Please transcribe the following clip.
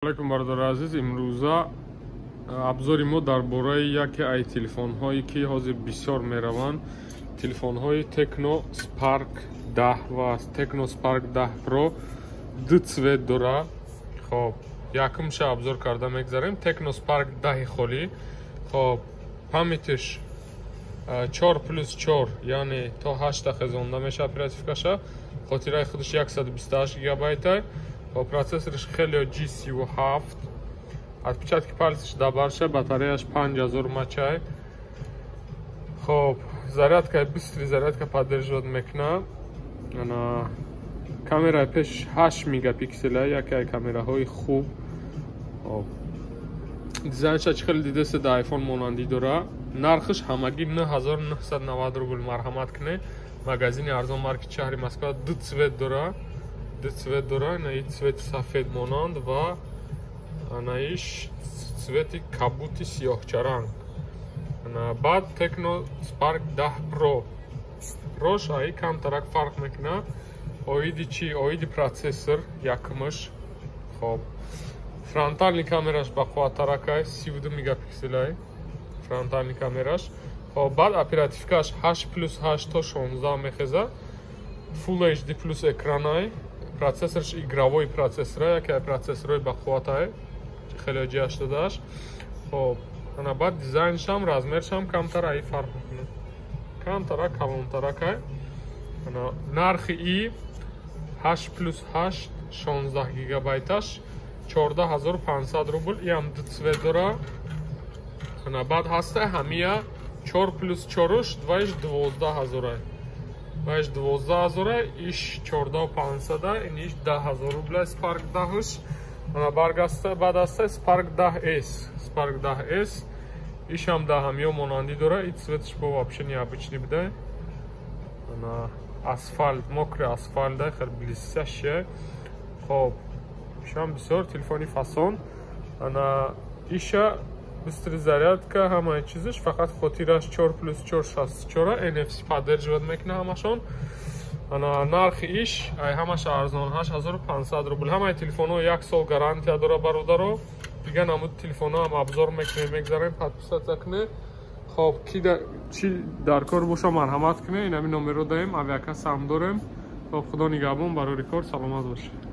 алайкум бардори азиз, имрӯза абзори мо дар бораи яке аз телефонҳое ки ҳозир бисёр мераванд, телефонҳои Tecno Spark 10 ва Tecno Spark 10 Pro ду цвет дорад. хоб якумша абзор карда мегзарем. Tecno Spark 10 холӣ, хоб памятиш 4+4, яъне то 8 дахе зонда меша оперативкаша, хотираи худаш 128 гигабайт. Процессориш хеле G37, отпечатки пальцеш дабарша, батареяш 5000 мачай. Хоб зарядка бистри зарядка поддерживать мекна. Камера пеш 8 мегапикселя, яке аз камераҳои хуб. Дизайнш хеле дидеста да iPhone монандӣ дора. Нархиш ҳамагӣ 9990 рубл. Марҳамат кунед. Магазини арзон марки шаҳри Москва ду цвет дора. ду цвет дора, наи цвети сафед монанд ва наиш цвети кабути сиёҳчаранг. Баъд Tecno Spark 10 Pro. Прош аи камтарак фарқ мекунад. Оиди чи? Оиди процессор якумаш. Хоб фронтални камераш бақувваттарак аст, 32 мегапикселай фронтални камераш. Хоб баъд оперативкаш 8+8 то 16 мехезад. Full HD плюс экранай. Процессорш игровой процессор, яке аз процессорои бақувватае, хеле G88. Хоб баъд дизайншам, размершам камтар аи фарқ мекунад. Камтарак калонтарак ай. Нархи и 8+8 16 гигабайташ 14500 рубл. Иам ду цвет дора. Баъд ҳаста ҳамия 4+4 дваиш 12000 ай. Ваш 12000, иш 14500, иниш 10000 рубл Spark 10. Ана баргаста баъд аста Spark 10s. Spark 10s ишам да ҳамиё монандӣ дора. И цветиш бо вообще необычный буда. Ана асфальт, мокрый асфальт да, хеле блестящий. Хоб ишам бисёр телефони фасон. Ана иша быстри зарядка, ҳамаи чизаш, фақат хотираш 4+4 64, NFC поддерживать мекунад ҳамашон. Нархи иш ай ҳамаш арзон 8500 рубл. Ҳамаи телефонҳо 1 сол гарантия дора бародаро. Дига намуд телефонҳо ҳам абзор мекунем, мегзарем, подписатся кунед. хоб чи дар кор боша марҳамат кунед. Инами номеро даем, авиакасса ҳам дорем. хоб худо нигаҳбон, барори кор саломат бошед.